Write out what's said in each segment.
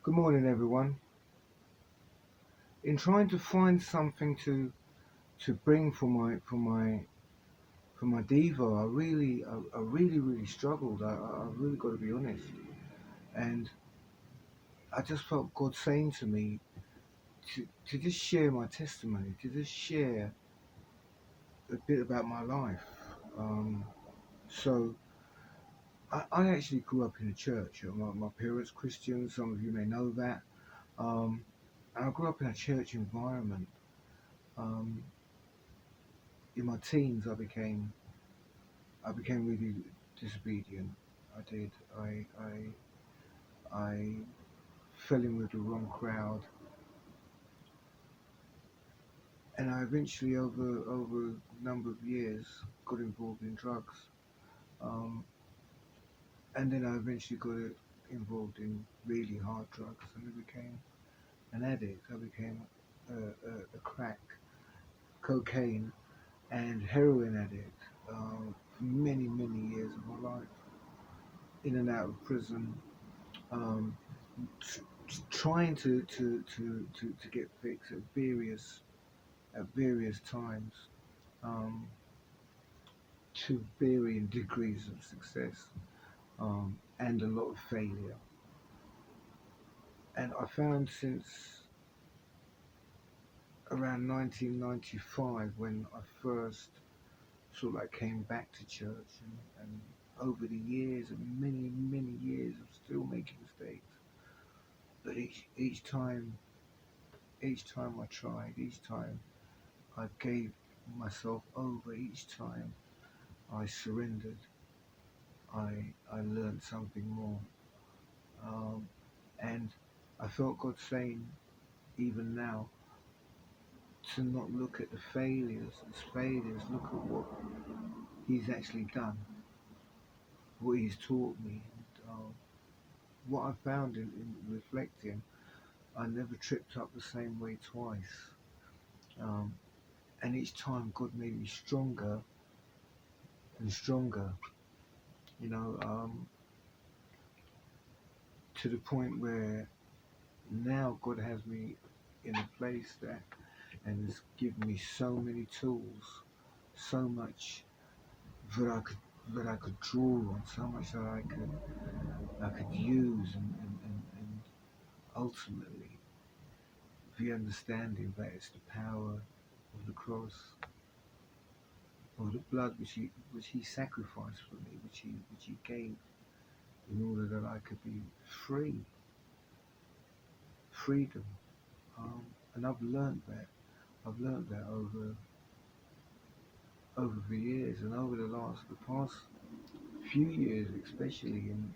Good morning, everyone. In trying to find something to bring for my Devo, I really struggled. I really got to be honest, and I just felt God saying to me to just share my testimony, to just share a bit about my life. Um, so I actually grew up in a church. My parents Christians. Some of you may know that. Um, and I grew up in a church environment. Um, in my teens, I became really disobedient. I did. I fell in with the wrong crowd, and I eventually, over a number of years, got involved in drugs. Um, and then I eventually got involved in really hard drugs, and I became an addict. I became a crack, cocaine, and heroin addict for many years of my life, in and out of prison. Um, Trying to get fixed at various times, um, to varying degrees of success, and a lot of failure. And I found since around 1995, when I first sort of like came back to church, and over the years, and many years of still making mistakes, but each time I tried, each time I gave myself over, each time I surrendered, I learned something more. Um, and I felt God saying, even now, to not look at the failures as failures, look at what He's actually done, what He's taught me. And, what I found in reflecting, I never tripped up the same way twice. Um, and each time God made me stronger and stronger, you know, to the point where now God has me in a place that, and has given me so many tools, so much that I could draw on, so much that I could use, and ultimately the understanding that it's the power of the cross, of the blood which he sacrificed for me, which he gave in order that I could be free, freedom. And I've learned that over the years, and over the past few years, especially. In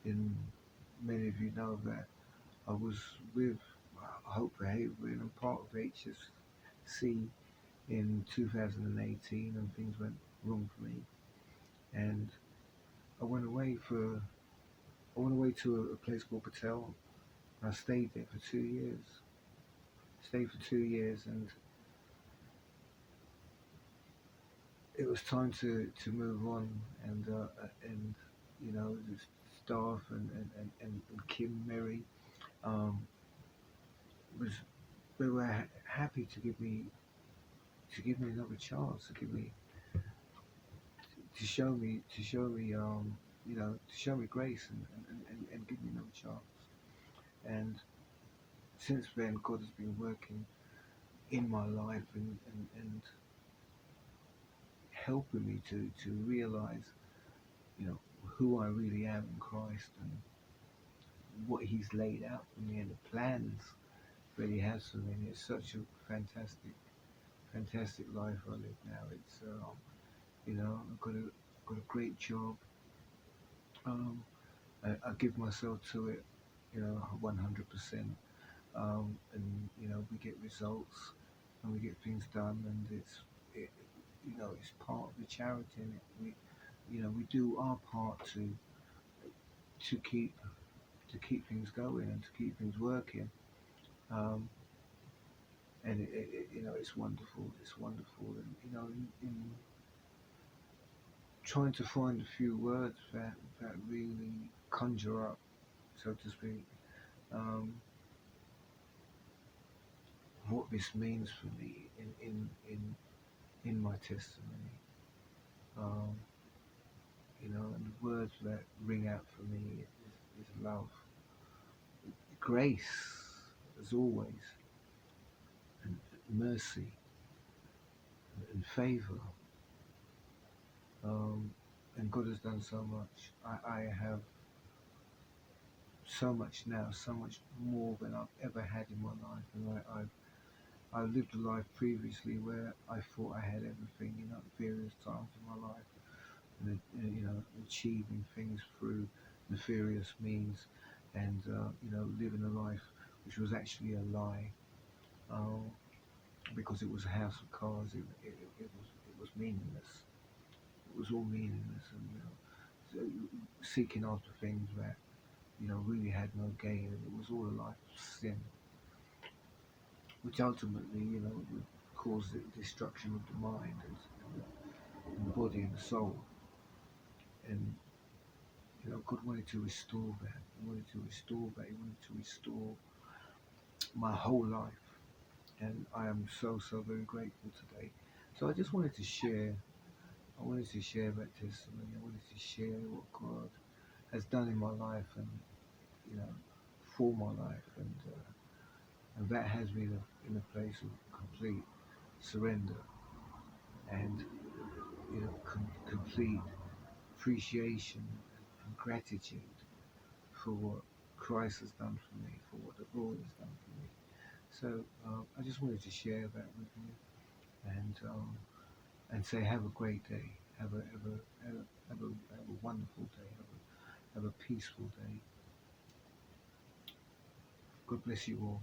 in many of you know that I was with Hope for Haven and part of HSC in 2018, and things went wrong for me, and I went away for I went away to a place called Patel, and I stayed there for 2 years. Stayed for 2 years, and it was time to move on, and the staff, and Kim Mary, um, was they were happy to give me another chance, to show me grace, and give me another chance. And since then, God has been working in my life, and helping me to realize, who I really am in Christ, and what He's laid out for me, and the plans that He has for me. And it's such a fantastic life I live now. I've got a great job. Um, I give myself to it, 100%. And we get results, and we get things done, and it's part of the charity, and we do our part to keep to keep things going, and to keep things working. Um, and it's wonderful. It's wonderful, and in trying to find a few words that really conjure up, so to speak, um, what this means for me in my testimony. Um, and the words that ring out for me is love, grace, as always, and mercy and favor. And God has done so much. I have so much now, so much more than I've ever had in my life. And I've lived a life previously where I thought I had everything, at various times in my life, and achieving things through nefarious means, and living a life which was actually a lie, uh, because it was a house of cards. It was meaningless. It was all meaningless, and seeking after things that really had no gain, and it was all a life of sin, which ultimately would cause the destruction of the mind and the body and the soul. And God wanted to restore that. He wanted to restore that. He wanted to restore my whole life, and I am so very grateful today. So I just wanted to share. I wanted to share that testimony. I wanted to share what God has done in my life, and you know, for my life, and that has me in a place of complete surrender, and complete appreciation and gratitude for what Christ has done for me, for what the Lord has done for me. So I just wanted to share that with you, and say have a great day, have a wonderful day, have a peaceful day. God bless you all.